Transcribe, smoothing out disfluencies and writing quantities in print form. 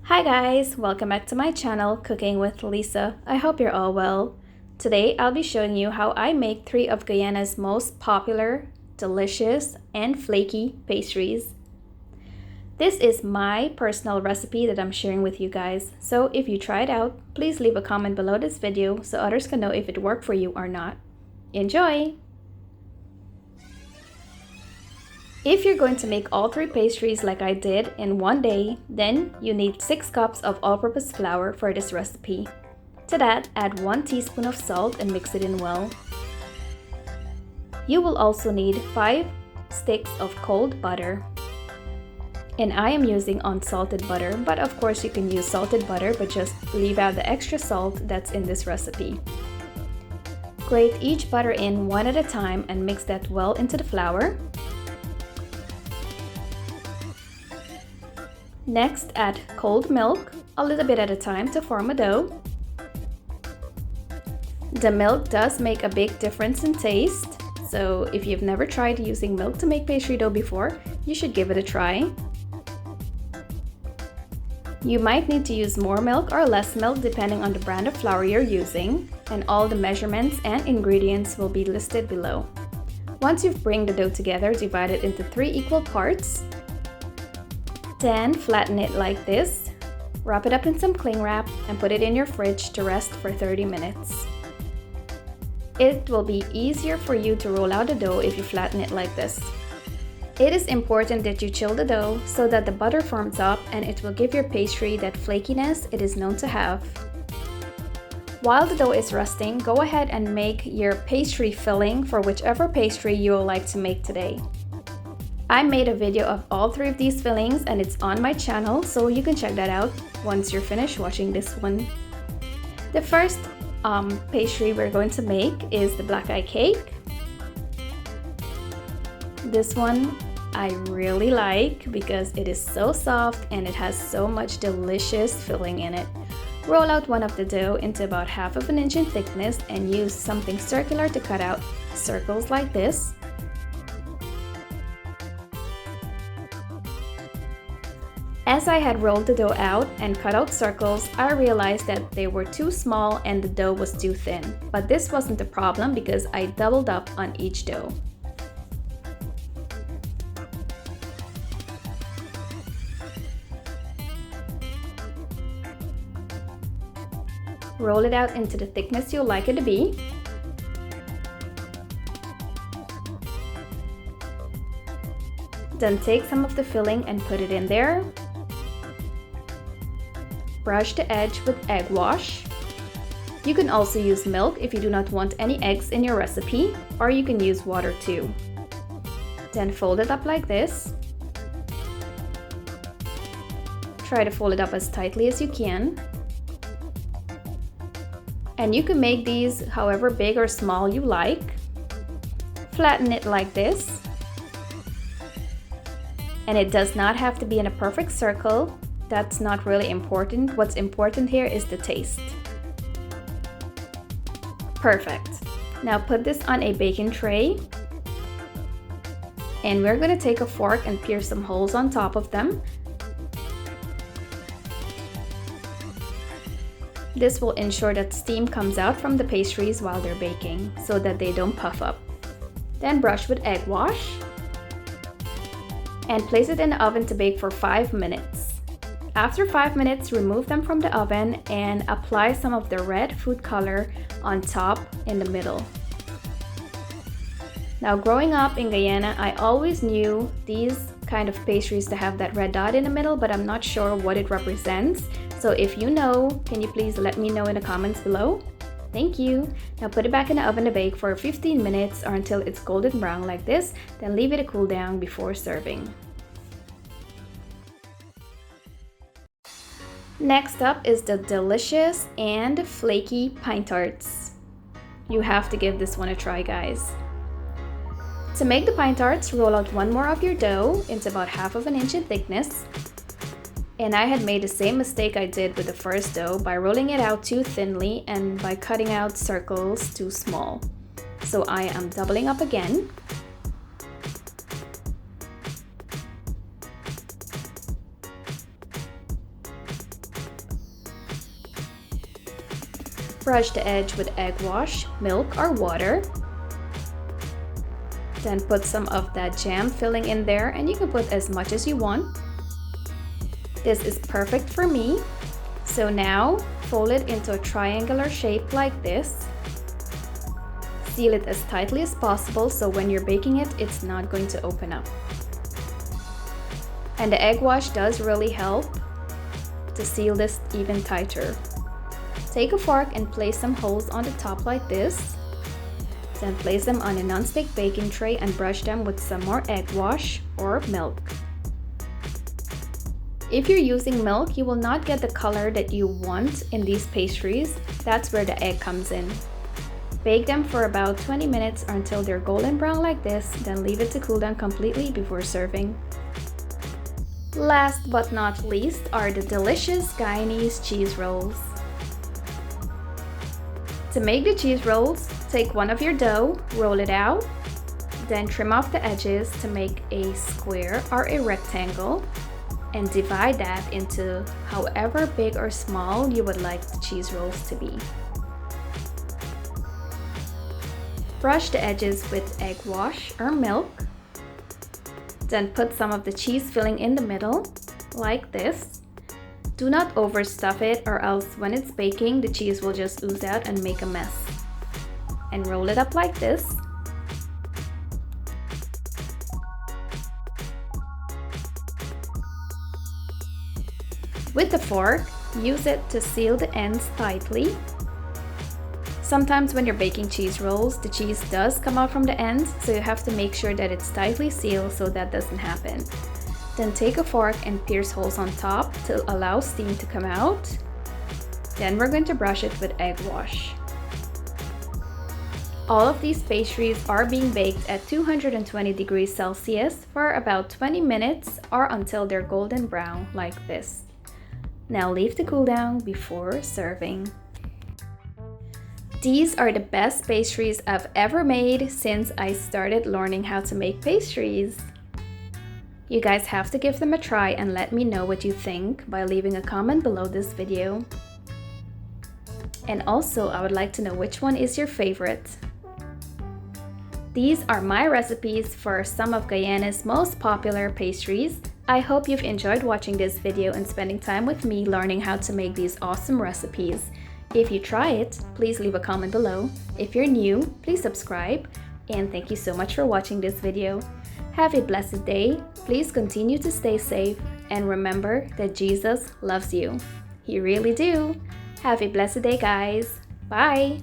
Hi guys, welcome back to my channel, Cooking with Lisa. I hope you're all well. Today I'll be showing you how I make 3 of Guyana's most popular, delicious, and flaky pastries. This is my personal recipe that I'm sharing with you guys, so if you try it out, please leave a comment below this video so others can know if it worked for you or not. Enjoy! If you're going to make all 3 pastries like I did in one day, then you need 6 cups of all-purpose flour for this recipe. To that, add 1 teaspoon of salt and mix it in well. You will also need 5 sticks of cold butter. And I am using unsalted butter, but of course you can use salted butter, but just leave out the extra salt that's in this recipe. Grate each butter in one at a time and mix that well into the flour. Next, add cold milk, a little bit at a time to form a dough. The milk does make a big difference in taste, so if you've never tried using milk to make pastry dough before, you should give it a try. You might need to use more milk or less milk depending on the brand of flour you're using, and all the measurements and ingredients will be listed below. Once you've bring the dough together, divide it into 3 equal parts. Then flatten it like this, wrap it up in some cling wrap, and put it in your fridge to rest for 30 minutes. It will be easier for you to roll out the dough if you flatten it like this. It is important that you chill the dough so that the butter forms up and it will give your pastry that flakiness it is known to have. While the dough is resting, go ahead and make your pastry filling for whichever pastry you would like to make today. I made a video of all 3 of these fillings and it's on my channel, so you can check that out once you're finished watching this one. The first pastry we're going to make is the BlackEye Cake. This one I really like because it is so soft and it has so much delicious filling in it. Roll out one of the dough into about 1/2 inch in thickness and use something circular to cut out circles like this. As I had rolled the dough out and cut out circles, I realized that they were too small and the dough was too thin. But this wasn't a problem because I doubled up on each dough. Roll it out into the thickness you'll like it to be. Then take some of the filling and put it in there. Brush the edge with egg wash. You can also use milk if you do not want any eggs in your recipe, or you can use water too. Then fold it up like this. Try to fold it up as tightly as you can. And you can make these however big or small you like. Flatten it like this. And it does not have to be in a perfect circle. That's not really important. What's important here is the taste. Perfect. Now put this on a baking tray. And we're going to take a fork and pierce some holes on top of them. This will ensure that steam comes out from the pastries while they're baking so that they don't puff up. Then brush with egg wash. And place it in the oven to bake for 5 minutes. After 5 minutes, remove them from the oven and apply some of the red food color on top in the middle. Now, growing up in Guyana, I always knew these kind of pastries to have that red dot in the middle, but I'm not sure what it represents. So if you know, can you please let me know in the comments below? Thank you. Now put it back in the oven to bake for 15 minutes or until it's golden brown like this, then leave it to cool down before serving. Next up is the delicious and flaky Pinetarts. You have to give this one a try, guys. To make the Pinetarts, roll out one more of your dough into about 1/2 inch in thickness. And I had made the same mistake I did with the first dough by rolling it out too thinly and by cutting out circles too small. So I am doubling up again. Brush the edge with egg wash, milk, or water. Then put some of that jam filling in there, and you can put as much as you want. This is perfect for me. So now fold it into a triangular shape like this. Seal it as tightly as possible so when you're baking it, it's not going to open up. And the egg wash does really help to seal this even tighter. Take a fork and place some holes on the top like this. Then place them on a non-stick baking tray and brush them with some more egg wash or milk. If you're using milk, you will not get the color that you want in these pastries. That's where the egg comes in. Bake them for about 20 minutes or until they're golden brown like this, then leave it to cool down completely before serving. Last but not least are the delicious Guyanese cheese rolls. To make the cheese rolls, take one of your dough, roll it out, then trim off the edges to make a square or a rectangle, and divide that into however big or small you would like the cheese rolls to be. Brush the edges with egg wash or milk. Then put some of the cheese filling in the middle, like this. Do not overstuff it or else when it's baking, the cheese will just ooze out and make a mess. And roll it up like this. With the fork, use it to seal the ends tightly. Sometimes when you're baking cheese rolls, the cheese does come out from the ends, so you have to make sure that it's tightly sealed so that doesn't happen. Then take a fork and pierce holes on top to allow steam to come out. Then we're going to brush it with egg wash. All of these pastries are being baked at 220 degrees Celsius for about 20 minutes or until they're golden brown like this. Now leave to cool down before serving. These are the best pastries I've ever made since I started learning how to make pastries. You guys have to give them a try and let me know what you think by leaving a comment below this video. And also, I would like to know which one is your favorite. These are my recipes for some of Guyana's most popular pastries. I hope you've enjoyed watching this video and spending time with me learning how to make these awesome recipes. If you try it, please leave a comment below. If you're new, please subscribe. And thank you so much for watching this video. Have a blessed day. Please continue to stay safe. And remember that Jesus loves you. He really do. Have a blessed day, guys. Bye.